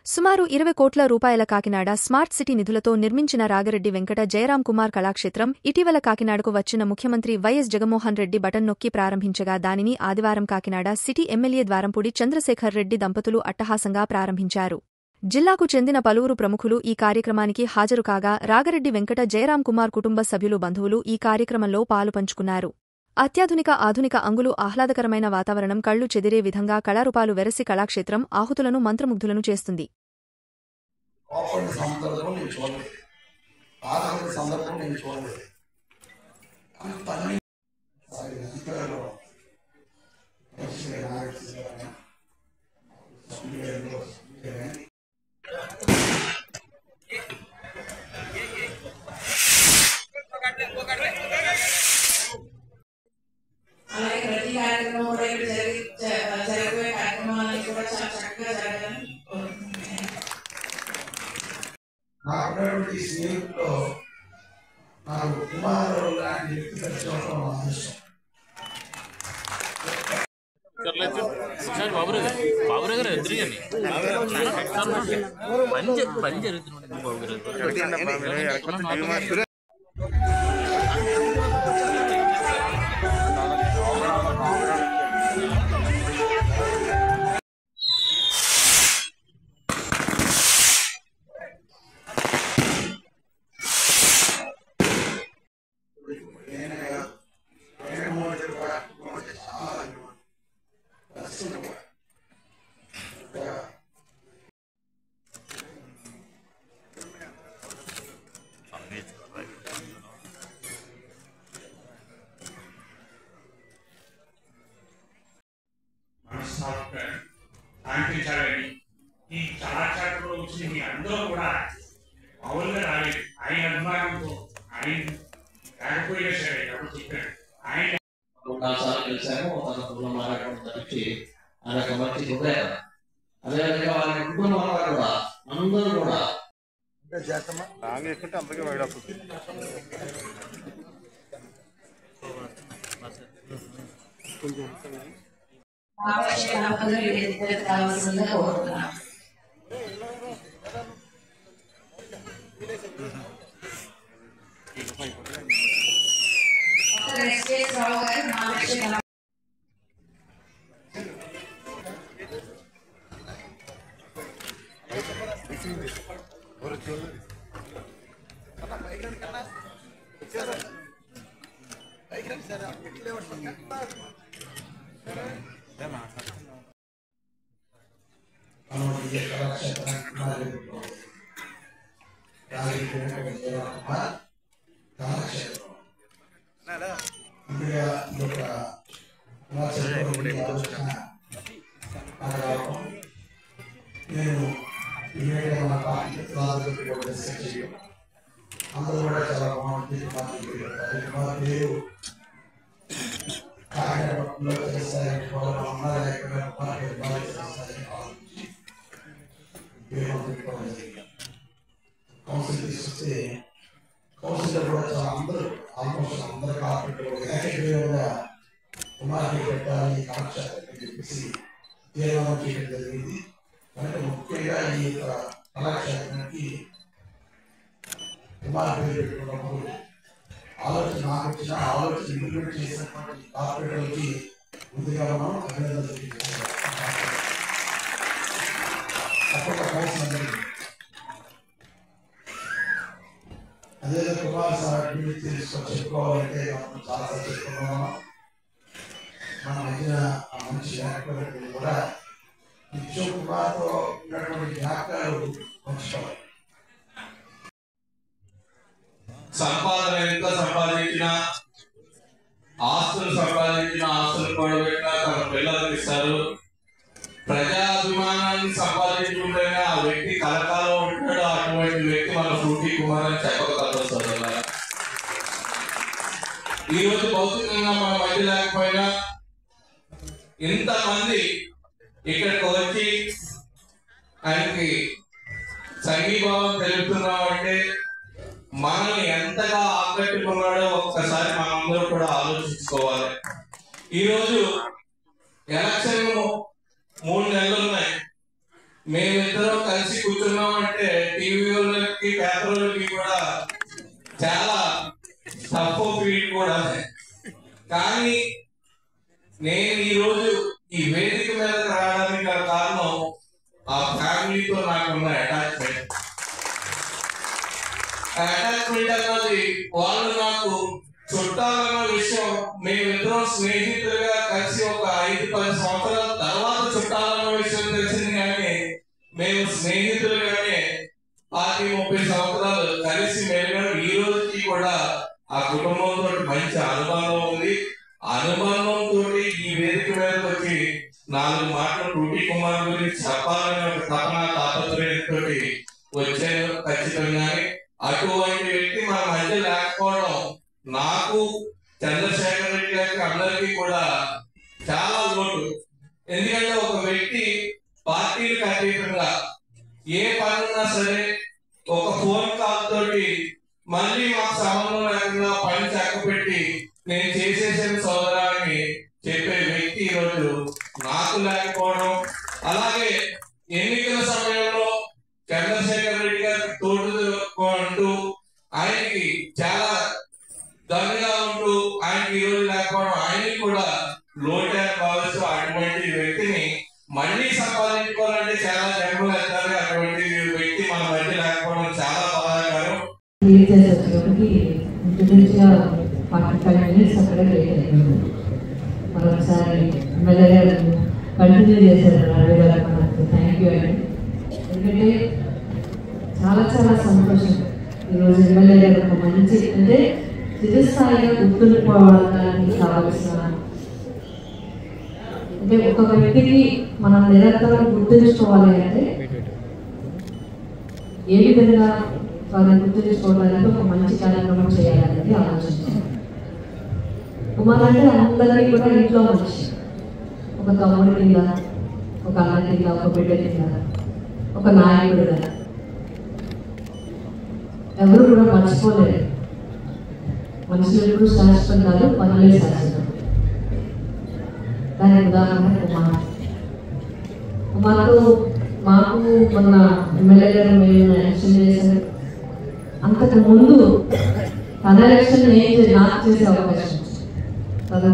సుమారు 20 కోట్ల రూపాయల కాకినాడ స్మార్ట్ సిటీ నిధులతో నిర్మించిన రాగిరెడ్డి వెంకట జయరాం కుమార్ కళాక్షేత్రం ఇటీవల కాకినాడకు వచ్చిన ముఖ్యమంత్రి వైఎస్ జగన్మోహన్ రెడ్డి బటన్ నొక్కి ప్రారంభించగా దానిని ఆదివారం కాకినాడ సిటీ ఎమ్మెల్యే ద్వారంపూడి చంద్రశేఖర్ రెడ్డి దంపతులు అట్టహాసంగా ప్రారంభించారు. జిల్లాకు చెందిన పలువురు ప్రముఖులు ఈ కార్యక్రమానికి హాజరు కాగా రాగిరెడ్డి వెంకట జయరాం కుమార్ కుటుంబ సభ్యులు బంధువులు ఈ కార్యక్రమంలో పాలుపంచుకున్నారు. అత్యాధునిక ఆధునిక అంగులు ఆహ్లాదకరమైన వాతావరణం కళ్లు చెదిరే విధంగా కళారూపాలు వెరసి కళాక్షేత్రం ఆహుతులను మంత్రముగ్ధులను చేస్తుంది. నాకున్నటువంటి స్నేహితుల్లో నాకు కుమారు లాంటి వ్యక్తి పరిచయం అవసరం. అనిపించాలని ఈ కళాక్షేత్రంలో వచ్చిన మీ అందరూ కూడా మామూలుగా రాలేదు. ఆయన అభిమానంతో ఆయన లేకపోయినా సరే ఎవరు చెప్పారు ఆయన కలిసాము. తన మాట్లాడడం తప్పించి ఆయన ఒక మంచి హృదయం. అదేవిధంగా వాళ్ళ కుటుంబం కూడా అందరూ కూడా నేను అందరూ కూడా చాలా బాగుంటుంది. పేరు కౌన్సిల్ తీసుకొస్తే కౌన్సిలర్ కూడా చాలా అందరూ ఆల్మోస్ట్ అందరు కార్పొరేట్ ఏకగ్రీవంగా కుమార్తె పెట్టాలని కాంక్షాలని చెప్పేసి తీర్మానం చేయడం జరిగింది. అంటే ముఖ్యంగా ఈ యొక్క కళాక్షేత్రానికి కుమార్తె పెట్టుకున్నప్పుడు ఆలోచన నాకు వచ్చిన ఆలోచన ఇంప్లిమెంట్ చేసినటువంటి కార్పొరేటర్లకి ముందుగా మనం అభినందనలు తెలియజేస్తున్నాం. అదే కుమార్ సార్ చెప్పుకోవాలంటే మనం చాలా చెప్పుకున్నాము. మన మధ్యన ఆ మనిషి జ్ఞాపకాలు కూడా నిత్యం కుమార్తో ఉన్నటువంటి జ్ఞాపకాలు పంచుకోవాలి. సంపాదన ఎంత సంపాదించినా ఆస్తులు కూడబెట్టినా తన పిల్లలకు ఇస్తారు. ప్రజాభిమానాన్ని సంపాదించుకుంటేనే ఆ వ్యక్తి కలకాలం ఉంటాడు. అటువంటి వ్యక్తి మన ఫ్రూటీ కుమార్ అని చెప్పగలుగుతారు. ఈరోజు భౌతికంగా మన మధ్య లేకపోయినా ఇంతమంది ఇక్కడికి వచ్చి ఆయనకి సంఘీభావం తెలుపుతున్నామంటే మనల్ని ఎంతగా ఆకట్టుకున్నాడో ఒక్కసారి మనందరూ కూడా ఆలోచించుకోవాలి. ఈరోజు ఎలక్షన్ 3 నెలలు ఉన్నాయి. మేమిద్దరం కలిసి కూర్చున్నామంటే టీవీ వాళ్ళకి పేపర్ వాళ్ళకి కూడా చాలా టఫ్ ఫీల్ కూడా. కానీ నేను ఈరోజు ఈ వేదిక మీద రావడానికి గల కారణం ఆ ఫ్యామిలీతో నాకున్న అటాచ్మెంట్. అటాచ్మెంట్ అన్నది వాళ్ళు నాకు చుట్టాలన్న విషయం మేమిద్దరం స్నేహితులుగా కలిసి ఒక 5-10 సంవత్సరాల తర్వాత చుట్టాలన్న విషయం తెలిసింది. కానీ మేము స్నేహితులుగానే 30 సంవత్సరాలు కలిసి మెలిగాను. ఈ రోజుకి కూడా ఆ కుటుంబంతో మంచి అనుబంధం ఉంది. అనుబంధంతో ఈ వేదిక మీదకి వచ్చి 4 మాటలు టూటీ కుమార్ గురించి చెప్పాలని ఒక తపన తాపత్రయంతో వచ్చాను ఖచ్చితంగానే. అటువంటి వ్యక్తి మన మధ్య లేకపోవడం నాకు, చంద్రశేఖర్ రెడ్డి గారికి, అందరికీ కూడా చాలా లోటు. ఎందుకంటే ఒక వ్యక్తి పార్టీలకు అతీతంగా ఏ పనున్నా సరే ఒక ఫోన్ కాల్ తోటి మళ్ళీ మాకు సంబంధం లేకుండా పని చక్కపెట్టి నేను చేసేసాను సోదరా అని చెప్పే వ్యక్తి ఈరోజు నాకు లేకపోవడం. అలాగే ఎన్నికల సమయంలో చంద్రశేఖర్ రెడ్డి గారికి తోడు అంటూ ఆయనకి చాలా దండగా ఉంటూ ఆయనకి ఈరోజు లేకపోవడం ఆయనకి కూడా లోటే భావిస్తూ అటువంటి వ్యక్తిని మళ్ళీ సంపాదించుకోవాలంటే చాలా జన్మలు ఎత్తాలి. అటువంటి వ్యక్తి మన మధ్య లేకపోవడం చాలా బాధాకరం. మరొకసారి ఎమ్మెల్యే గారు కంటిన్యూ చేశారు. థ్యాంక్ యూ అండి. ఎందుకంటే చాలా చాలా సంతోషం ఈరోజు ఎమ్మెల్యే గారు ఒక మంచి అంటే చిరస్థాయిగా గుర్తుండిపోవడానికి కావాల్సిన అంటే ఒక వ్యక్తికి మనం నిరంతరం గుర్తుంచుకోవాలి అంటే ఏ విధంగా వారిని గుర్తుంచుకోవడానికి ఒక మంచి కార్యక్రమం చేయాలనేది ఆలోచించాం. కుమార్ అంటే అందరికీ కూడా ఇంట్లో మనిషి, ఒక తమ్ముడి కింద, ఒక అన్న కింద, ఒక బిడ్డ కింద, ఒక నాయకుడిగా ఎవరు కూడా మర్చిపోలేరు. మనుషులు ఎప్పుడు శాశ్వతం కాదు, పనులే శాశ్వతం. దానికి ఉదాహరణ కుమార్. కుమార్తో మాకు మొన్న ఎమ్మెల్యే గారు మేము ఎలక్షన్ చేశారు. అంతకు ముందు తన ఎలక్షన్ నేను నాకు చేసే అవకాశం. తను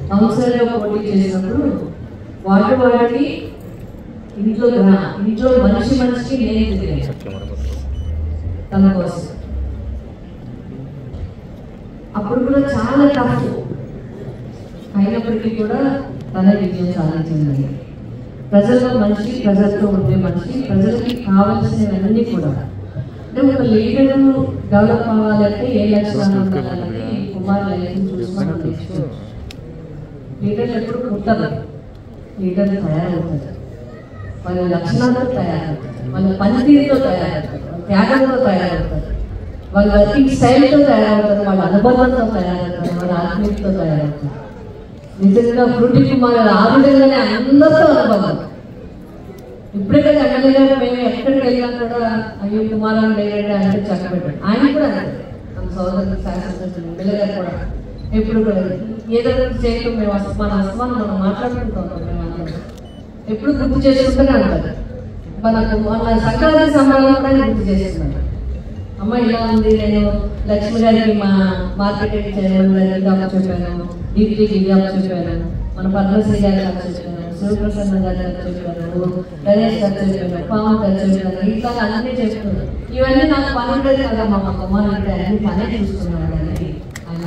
కౌన్సిలర్గా పోటీ చేసినప్పుడు వాటికి ఇంట్లో మనిషికి నేను తిరిగాను తన కోసం. అప్పుడు కూడా చాలా టఫ్ అయినప్పటికీ కూడా తన విజయం సాధించింది. ప్రజల్లో మనిషి, ప్రజలతో ఉండే మనిషి, ప్రజలకి కావాల్సినవన్నీ కూడా అంటే ఒక లీడర్ డెవలప్ అవ్వాలంటే ఏ లక్షణాలు ఉండాలని కుమార్ లైఫ్ చూసి మనం నేర్చుకోవచ్చు. లీడర్లు ఎప్పుడు పుట్టరు, లీడర్లు తయారవుతారు. వాళ్ళ లక్షణాలతో తయారవుతారు, వాళ్ళ పనితీరుతో తయారవుతారు, త్యాగంతో తయారవుతారు, వాళ్ళ వర్కింగ్ స్టైల్తో తయారవుతారు, వాళ్ళ అనుభవంతో తయారవుతారు, వాళ్ళ ఆత్మీయతతో తయారవుతారు. నిజంగా టూటీ కుమార్ ఆ విధంగానే అందరితో అనుభవం. ఇప్పుడే ఎమ్మెల్యే గారు మేము ఎక్కడికి వెళ్ళినా కూడా అయ్యో కుమారాన్ని లేదంటే అంటే చక్కబెట్టాడు. ఆయన కూడా అంతే, మన సోదరులు శాసనసభ్యులు ఎమ్మెల్యే గారు కూడా ఎప్పుడు కూడా ఏదైనా చేయడం మేము మన అస్మానం మనం మాట్లాడుకుంటాం. మేము ఎప్పుడు గుర్తు చేసుకుంటూనే ఉంటారు. మనకు మన సంక్రాంతి సంబరాలు కూడా గుర్తు చేస్తున్నారు. అమ్మ ఇలా ఉంది, నేను లక్ష్మి గారికి మా మార్కెటింగ్ చైర్మన్ గారికి అప్పు చెప్పాను, డీపీకి ఇది అప్పు చెప్పాను, మన పద్మశ్రీ గారికి అప్పు చెప్పాను, శివప్రసన్న గారికి అప్పు చెప్పాను, గణేష్ గారు చెప్పాను, పాము గారు చెప్పాను, ఇట్లా అన్నీ చెప్తున్నాను. ఇవన్నీ నాకు పని ఉండేది కదా, మా కుమార్ అంటే అన్ని పనే చూస్తున్నాడు అని ఆయన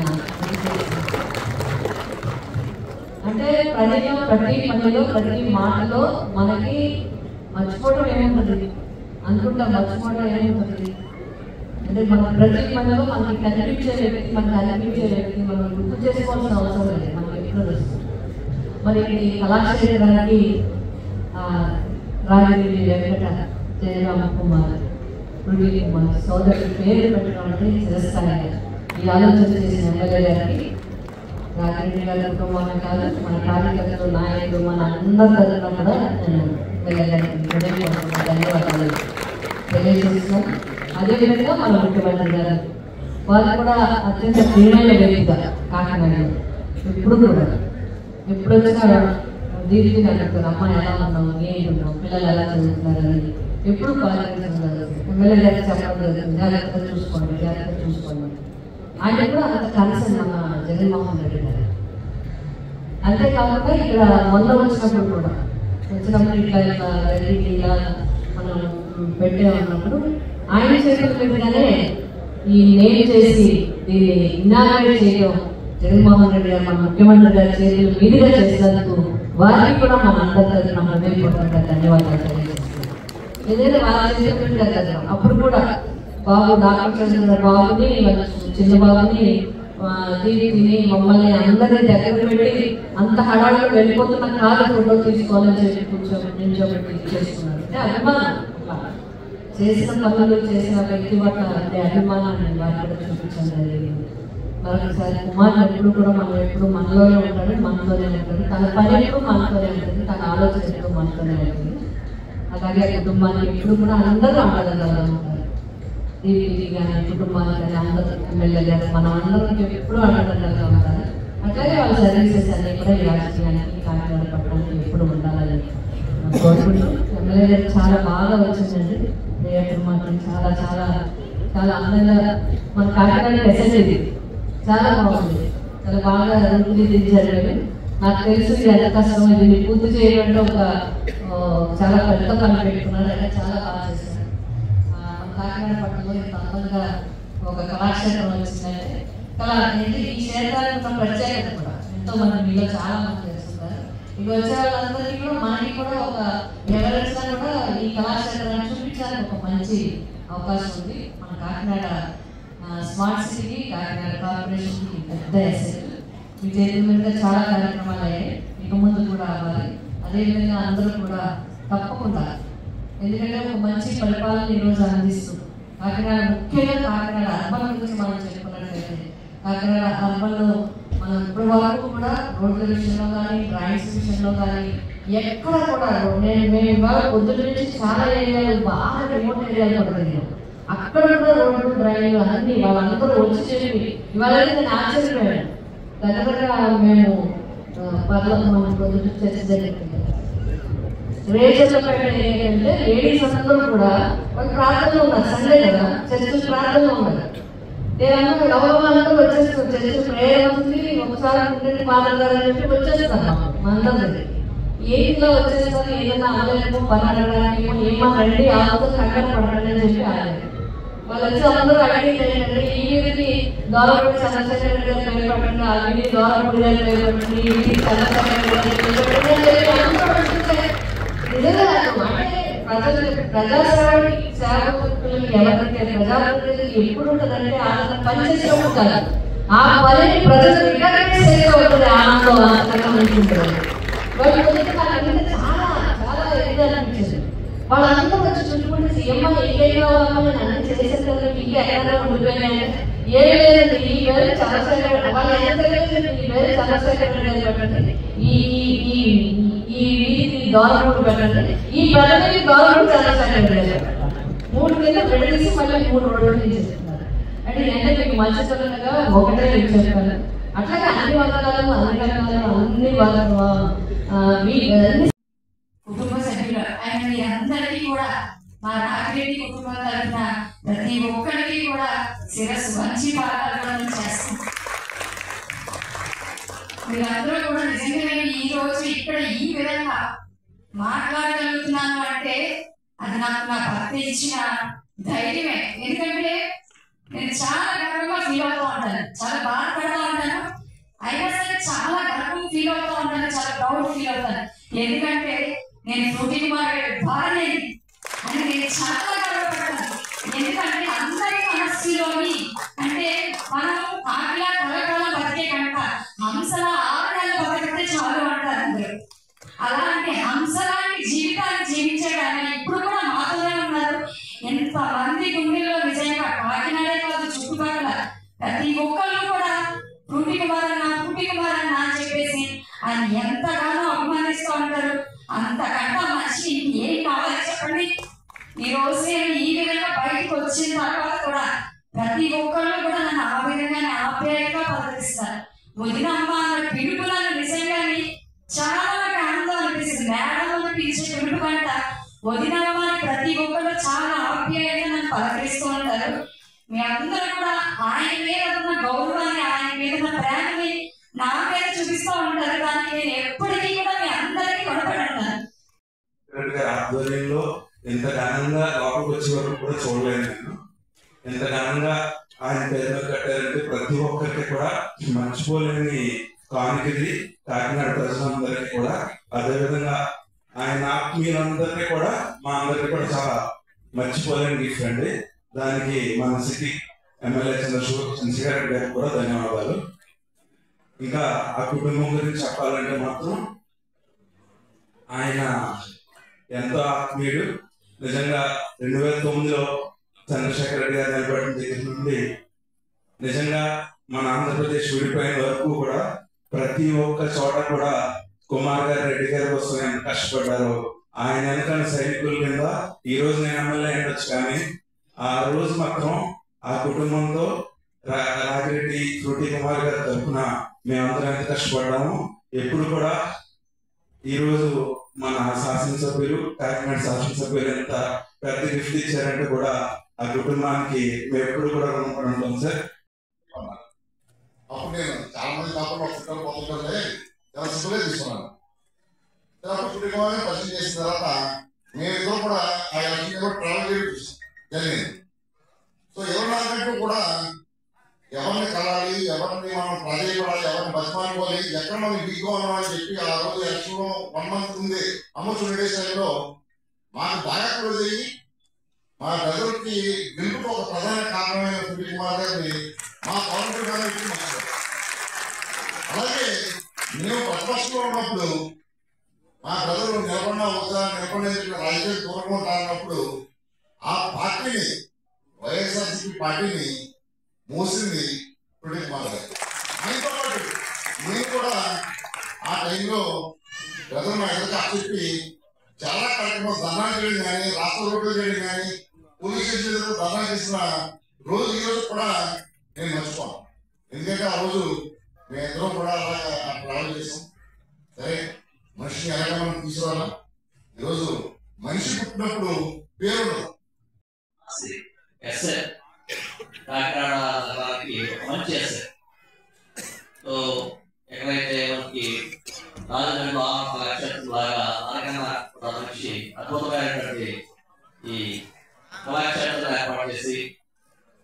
అంటే ప్రతి పనిలో ప్రతి మాటలో మనకి మర్చిపోవడం ఏముంటుంది అనుకుంటాం. మర్చిపోవడం ఏముంటుంది అంటే మన ప్రతి పనిలో మనకి కనిపించే వ్యక్తి, మనం గుర్తు చేసుకోవాల్సిన అవసరం లేదు. మనకి ఎప్పుడు వస్తుంది. మరి ఈ కళాక్షేత్రానికి రాజగిరి వెంకట జయరామ కుమార్, టూటీ కుమార్ సోదరుడి పేరు పెట్టడం అంటే చిరస్థాయిగా ఈ ఆలోచన చేసిన ఎమ్మెల్యే గారికి, రాజగిరి గారి కుటుంబాన్ని కాదు, మన కార్యకర్తలు, నాయకులు, మన అందరి తరఫున కూడా నేను ఎమ్మెల్యే గారికి ధన్యవాదాలు తెలియజేస్తున్నాను. అదేవిధంగా మన ముఖ్యమంత్రి గారు వారు కూడా అత్యంత ప్రియమైన వ్యక్తిగా కాకినాడలో ఎప్పుడు వచ్చినా దీనికి అడుగుతారు, అమ్మ ఎలా ఉన్నావు, ఏంటి ఉన్నావు, పిల్లలు ఎలా చదువుతున్నారు అని ఎప్పుడు పాల్గొంటున్నారు. ఎమ్మెల్యే గారికి చెప్పడం జరుగుతుంది, జాగ్రత్తగా చూసుకోండి. ఆయన కూడా అంత కన్సర్న్ మన జగన్మోహన్ రెడ్డి గారు. అంతేకాకుండా ఇక్కడ మొన్న వచ్చినప్పుడు ఇట్లా రెడ్డికి ఇలా మనం పెట్టే ఉన్నప్పుడు ఆయన చేతుల మీదుగానే ఈ నేమ్ చేసి దీన్ని ఇనాగ్రేట్ చేయడం జగన్మోహన్ రెడ్డి గారు మన ముఖ్యమంత్రి గారి చేతులు మీదుగా చేసినందుకు వారికి కూడా మన అందరి తరఫున హృదయపూర్వకంగా ధన్యవాదాలు తెలియజేస్తున్నాం. ఏదైనా వారి చేతుల మీదుగా కదా అప్పుడు కూడా బాబు డాక్టర్ బాబుని చిన్న బాబుని దీన్ని మమ్మల్ని అందరినీ దగ్గర పెట్టి అంత హడావిడిలో వెళ్ళిపోతున్న కాదు ఫోటో తీసుకోవాలని చెప్పి నిల్చోబెట్టి చేసుకున్నారు. అంటే అభిమానం, చేసిన పనులు చేసిన వ్యక్తి పట్ల అంటే అభిమానాన్ని వారు కూడా చూపించడం జరిగింది. మరొకసారి కుమార్ ఎప్పుడు కూడా ఎప్పుడు మనలోనే ఉంటాడు, మనతోనే ఉంటాడు, తన పని ఎప్పుడు మనతోనే ఉంటుంది, తన ఆలోచన ఎప్పుడు మనతోనే ఉంటుంది. అలాగే కుటుంబానికి ఎప్పుడు కూడా అందరూ అండదండగా ఉంటారు. దీనికి కానీ కుటుంబానికి కానీ అందరూ ఎమ్మెల్యే గారు మనం అందరం ఎప్పుడూ అండదండగా ఉంటారు. అట్లాగే వాళ్ళ సర్వీసెస్ అన్నీ కూడా ఈ రాజకీయానికి కాకినాడ పట్టడానికి ఎప్పుడు ఉండాలని కోరుకుంటూ ఎమ్మెల్యే గారు చాలా బాగా వచ్చిందండి. మాత్రం చాలా చాలా చాలా అందంగా మన కాకినాడ ఎస్ఎస్ఏది చాలా బాగుంది, చాలా బాగా రూపుదిద్దారు. నాకు తెలుసు ఎంత కష్టం దీన్ని పూర్తి చేయాలంటే ఒక చాలా పెద్ద పని పెట్టుకున్నారు. అంటే చాలా బాగా చేశారు. కాకినాడ పట్టణంలో ఇంత అందంగా ఒక కళాక్షేత్రం వచ్చిందంటే ఈ క్షేత్రానికి ఉన్న ప్రత్యేకత కూడా ఎంతో మంది మీలో చాలా మంది చేస్తున్నారు. ఇక వచ్చే వాళ్ళందరికీ కూడా మనకి కూడా ఒక ఎవరైనా కూడా ఈ కళాక్షేత్రాన్ని చూపించడానికి ఒక మంచి అవకాశం ఉంది. మన కాకినాడ స్మార్ట్ సిటీకి, కాకినాడ కార్పొరేషన్కి పెద్ద ఎసెట్. మీ చేతుల మీద చాలా కార్యక్రమాలు అయ్యాయి, ఇక ముందు కూడా అవ్వాలి. అదేవిధంగా అందరూ కూడా తప్పకుండా, ఎందుకంటే ఒక మంచి పరిపాలన ఈరోజు అందిస్తూ కాకినాడ, ముఖ్యంగా కాకినాడ అర్బన్ గురించి మనం చెప్పుకున్నట్లయితే కాకినాడ అర్బన్లో మనం ఇప్పటి వరకు కూడా రోడ్ల విషయంలో కానీ, డ్రైన్స్ విషయంలో కానీ ఎక్కడ కూడా మేము ఇవాళ పొద్దున్న నుంచి చాలా ఏరియాలు బాగా రిమోట్ ఏరియాలు పడుతుంది, అక్కడ కూడా రోడ్లు డ్రైన్లు అన్ని వాళ్ళందరూ వచ్చి చెప్పి ఇవాళ నేను ఆశ్చర్యపోయాను. దగ్గరగా మేము మనం పొద్దున్న చర్చ జరిగింది రేచర్లపేట ఏరియా అంటే లేడీస్ అందరూ కూడా వాళ్ళు ప్రార్థనలో ఉన్నారు. సండే కదా చర్చ్ ప్రార్థనలో ఉన్నారు. నేనన్నా ఎవరందరూ వచ్చేస్తున్నారు, చర్చ్ ప్రేయర్ అవుతుంది, ఒకసారి ఉండండి ఫాదర్ గారు అని చెప్పి వచ్చేస్తాను. మనందరికీ ఏంటిలో వచ్చేస్తాను, ఏదైనా అవ్వలేము పని అడగడానికి ఏమో రండి ఆవుతో కంగారు పడకండి అని చెప్పి ఆడలేదు. వాళ్ళు వచ్చి అందరూ అడిగింది ఏంటంటే ఈ వీధికి గవర్నమెంట్ చంద్రశేఖర్ రెడ్డి గారు పేరు పెట్టండి, ఆ వీధి గవర్నమెంట్ గారు పేరు పెట్టండి, ఈ వీధి చంద్రశేఖర్ రెడ్డి గారు నిజంగా అంటే ప్రజాసేవకి సేవకులకి ఎవరైతే ప్రజాప్రతినిధులకి ఎప్పుడు ఉంటుందంటే ఆనందం పనిచేసినప్పుడు కాదు, ఆ పనిని ప్రజలు రికగ్నైజ్ చేస్తూ ఉంటుంది, ఆనందం అంతగా ఉంటుంటుంది. వాళ్ళు నాకు చాలా చాలా ఇదిగా అనిపించింది. వాళ్ళందరూ వచ్చి చుట్టుకుంటే సీఎం ఏదైనా అన్ని చేసేది ఇంకా ఎక్కడ ఉండిపోయినాయి, ఏ లేదండి ఈ పేరు చంద్రశేఖర్, వాళ్ళు ఎంత లేదు ఈ పేరు చంద్రశేఖర్ రెడ్డి పెట్టండి, ఈ వీధికి గవర్నమెంట్ పెట్టండి, ఈ ప్రజలకి గవర్నమెంట్ చంద్రశేఖర్ రెడ్డి 3 కింద విడదీసి మళ్ళీ 3 రోడ్లు తీసేస్తున్నారు. అంటే అంటే మీకు మంచిగా ఒకటే ఇచ్చేస్తారు. అట్లాగే అన్ని వర్గాలు అన్ని రకాలు అన్ని కుటుంబ సభ్యులు ఆయన మీరందరికీ కూడా మా నాగిరెడ్డి కుటుంబం తరఫున ప్రతి ఒక్కరికి కూడా శిరస్సు మంచి పాదాలు చేస్తాం. మీరందరూ కూడా నిజంగా ఈ రోజు ఇక్కడ ఈ విధంగా మాట్లాడగలుగుతున్నాను అంటే అది నాకు నా భర్త ఇచ్చిన ధైర్యమే. ఎందుకంటే నేను చాలా గర్వంగా ఫీల్ అవుతూ ఉంటాను, చాలా బాధపడుతూ ఉంటాను, అయినా సరే చాలా గర్వం ఫీల్ అవుతూ ఉంటాను, చాలా ప్రౌడ్ ఫీల్ అవుతాను. ఎందుకంటే నేను ఫ్రూటీ కుమార్ భార్యని అని నేను చాలా గర్వపడతాను. ఎందుకంటే అందరి మనస్సులోని అంటే మనం ఆకలా కలకాలం బతికే కనుక హంసల 6 నెలలు బతికితే చాలు అంటారు అందరూ. అలాంటి హంసలాంటి జీవితాన్ని జీవించడానికి ఇప్పుడు కూడా మాతోనే ఉన్నారు. ఎంతమంది గుండెల్లో నిజంగా కాకినాడే కాదు చుట్టుపక్కల ప్రతి ఒక్కళ్ళు కూడా ఫ్రూటీ కుమార్ అన్న అని చెప్పేసి ఆయన ఎంతగానో అభిమానిస్తూ ఉంటారు. అంతకంటే మంచి ఏం కావాలి చెప్పండి. ఈ రోజు నేను ఈ విధంగా బయటకు వచ్చిన తర్వాత కూడా ప్రతి ఒక్కళ్ళు కూడా నన్ను ఆ విధంగానే ఆప్యాయంగా పలకరిస్తారు. వదినమ్మ అన్న పిలుపులను నిజంగానే చాలా ఆనందం పిలిచే పిలుపుకంట వదినమ్మ అని ప్రతి ఒక్కరు చాలా ఆప్యాయంగా నన్ను పలకరిస్తూ ఉంటారు. మీ అందరూ కూడా ఆయన మీద ఉన్న గౌరవాన్ని, ఆయన మీద ఉన్న ప్రేమని నా మీద చూపిస్తూ ఉంటారు. కానీ నేను ఎప్పటికీ కూడా మీ అందరికీ రుణపడి ఉంటాను. ఆధ్వర్యంలో ఎంత ఘనంగా లోపలికి వచ్చే వరకు కూడా చూడలేదు నేను. ఎంత ఘనంగా ఆయన పేరు కట్టారంటే ప్రతి ఒక్కరికి కూడా మర్చిపోలేని కానుకది కాకినాడ ప్రజలందరికీ కూడా. అదేవిధంగా ఆయన ఆత్మీయులందరికీ కూడా మా అందరికీ కూడా చాలా మర్చిపోలేని గిఫ్ట్ అండి. దానికి మన సిటీ ఎమ్మెల్యే చంద్రశేఖర్ రెడ్డి గారికి కూడా ధన్యవాదాలు. ఇంకా ఆ కుటుంబం గురించి చెప్పాలంటే మాత్రం ఆయన ఎంతో ఆత్మీయుడు. నిజంగా 2009లో చంద్రశేఖర్ రెడ్డి గారు నిలబడిన దగ్గర నుండి నిజంగా మన ఆంధ్రప్రదేశ్ విడిపోయిన వరకు కూడా ప్రతి ఒక్క చోట కూడా కుమార్ గారు, రెడ్డి గారి కోసం ఎంత కష్టపడ్డారో ఆయన వెనకాల సైనికుల కింద ఈ రోజు నేను ఎమ్మెల్యే ఉండొచ్చు, కానీ ఆ రోజు మాత్రం ఆ కుటుంబంతో రాగిరెడ్డి ఫ్రూటీ కుమార్ గారి తరఫున మేమందరం ఎంత కష్టపడ్డాము. ఎప్పుడు కూడా ఈ రోజు మన శాసనసభ్యులు, కాకినాడ శాసనసభ్యులు ఎంత పెద్ద గిఫ్ట్ ఇచ్చారంటే కూడా ఆ కుటుంబానికి మేము ఎప్పుడు కూడా రుణపడి ఉంటాం సార్. అప్పుడు నేను చాలా మంది కాకుండా పోతుంటే చాలా సింపుల్గా తీసుకున్నాను. తర్వాత కుటుంబాన్ని పరిచయం చేసిన తర్వాత మేమిద్దరం కూడా ఆ ఎలక్షన్ ట్రావెల్ చేయడం జరిగింది. సో ఎవరు నాకంటూ కూడా ఎవరిని కలాలి, ఎవరిని మనం ప్రజలు ఎవరిని బతిమానుకోవాలి, ఎక్కడ మనం వీక్గా ఉన్నామని చెప్పి ఆ రోజు ఎలక్షన్లో 1 month ఉంది అమ్మ 20 days టైంలో మాకు బాగా క్లోజ్ అయ్యి మా ప్రజలకి గెలుపుకు ఒక ప్రధాన కారణమైన సునీల్ కుమార్ గారిని మా కౌంటర్ గారికి మార్చారు. అలాగే మేము ప్రతిపక్షంలో ఉన్నప్పుడు మా ప్రజలు నిలబడిన రాజకీయ దూరంగా ఉంటారన్నప్పుడు ఆ పార్టీని, వైఎస్ఆర్సీపీ పార్టీని మోసింది సునీల్ కుమార్ గారు. ఆయనతో పాటు మేము కూడా ఆ టైంలో ప్రజలు మా ఎదురు చెప్పి చాలా కార్యక్రమాలు ధర్నా చేయడం కానీ, రాష్ట్ర రోడ్లు చేయడం కానీ, పోలీస్ స్టేషన్ ధర్నా చేసిన రోజు ఈ రోజు కూడా నేను మర్చిపోను. ఎందుకంటే ఆ రోజు మేమిద్దరం కూడా అలాగా ట్రావెల్ చేసాం. సరే మనిషిని ఎలాగ మనం తీసుకురాలా, ఈరోజు మనిషి పుట్టినప్పుడు పేరు కాకినాడ నగరానికి మంచి ఎస్ఐ. సో ఎక్కడైతే మనకి రాజమండ్రిలో కళాక్షేత్రం లాగా అనకన్నా కూడా మంచి అద్భుతమైనటువంటి ఈ కళాక్షేత్రం ఏర్పాటు చేసి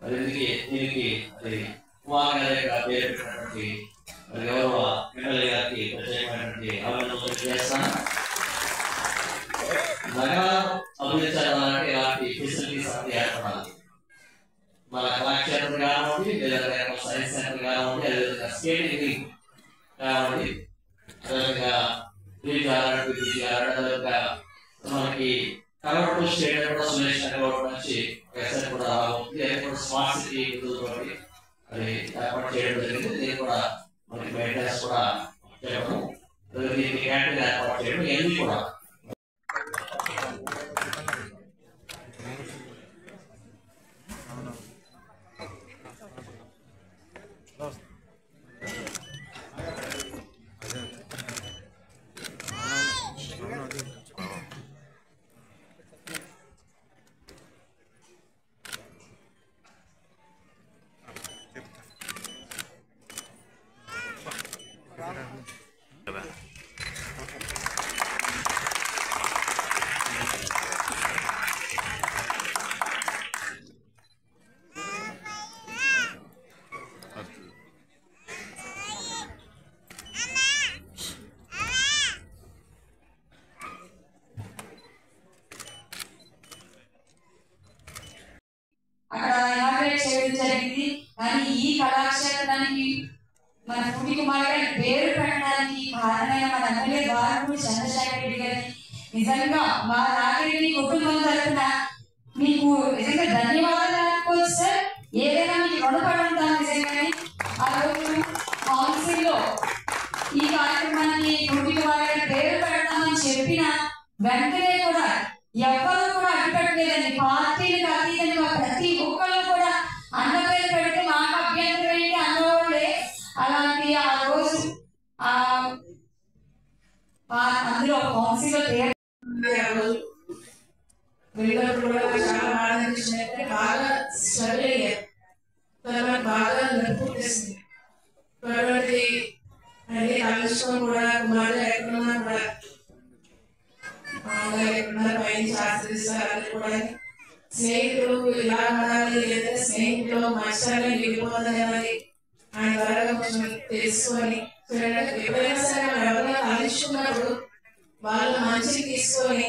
మరి దీనికి అది కుమార్ గారి పేరు పెట్టినటువంటి మరి గౌరవ ఎమ్మెల్యే గారికి ప్రత్యేకమైనటువంటి అభినందనలు చేస్తాను. నగరం అభివృద్ధి చెందాలంటే ఇలాంటి ఫెసిలిటీస్ అన్ని ఏర్పడాలి. మన కళాక్షేత్రం కానివ్వండి, లేదా సైన్స్ సెంటర్ కానివ్వండి, అదేవిధంగా స్కేటింగ్ కానివ్వండి, అదేవిధంగా అదేవిధంగా మనకి కలవటం స్టేడియం కూడా సురేష్ నగర్ నుంచి ఎస్ఐ కూడా అవుతుంది. అది కూడా స్మార్ట్ సిటీ తోటి అది ఏర్పాటు చేయడం జరిగింది. దీన్ని కూడా మనకి మెయింటెనెన్స్ కూడా చేయడం, దీనికి క్యాంటీన్ ఏర్పాటు చేయడం, ఇవన్నీ కూడా జరిగింది. కానీ ఈ కళాక్షేత్రానికి మన సునీల్ కుమార్ గారి పేరు పెట్టడానికి కారణమైన మన ఎమ్మెల్యే బాలపూడి చంద్రశేఖర్ రెడ్డి గారిని నిజంగా మా రాగిరెడ్డి కుటుంబం తరఫున మీకు నిజంగా ధన్యవాదాలు అనుకోవచ్చు సార్. ఏదైనా మీకు రుణపడి ఉంటాను నిజంగానే. ఆ రోజు కౌన్సిల్ లో ఈ కార్యక్రమానికి సునీల్ కుమార్ గారి పేరు పెడతామని చెప్పిన వెంటనే కూడా ఎవరు కూడా అడ్డుపెట్టలేదండి. పార్టీలకు అతీతంగా ప్రతి ఒక్కరు కూడా అన్న పేరు పెడితే మాకు అభ్యంతరం ఏంటి అన్నవాళ్ళే. అలాంటి ఆ రోజు అందులో కౌన్సిల్ లో వెళ్ళినప్పుడు కూడా చాలా బాధ అనిపించింది. అంటే బాగా స్ట్రగుల్ అయ్యారు, తర్వాత బాగా నొప్పి పుట్టేసింది. అటువంటి అంటే కలుసుకోవడం కూడా కుమారుడు ఎక్కడున్నా కూడా బాగా ఎక్కడున్నా పైన ఆశ్రయిస్తారు. అది కూడా స్నేహితులు ఇలా ఉండాలి, లేదా స్నేహితులు మంచిగానే మిగిలిపోతుంది అన్నది ఆయన ద్వారా కొంచెం తెలుసుకొని ఎప్పుడైనా సరే మనం ఎవరైనా కలుసుకున్నప్పుడు వాళ్ళు మంచిని తీసుకొని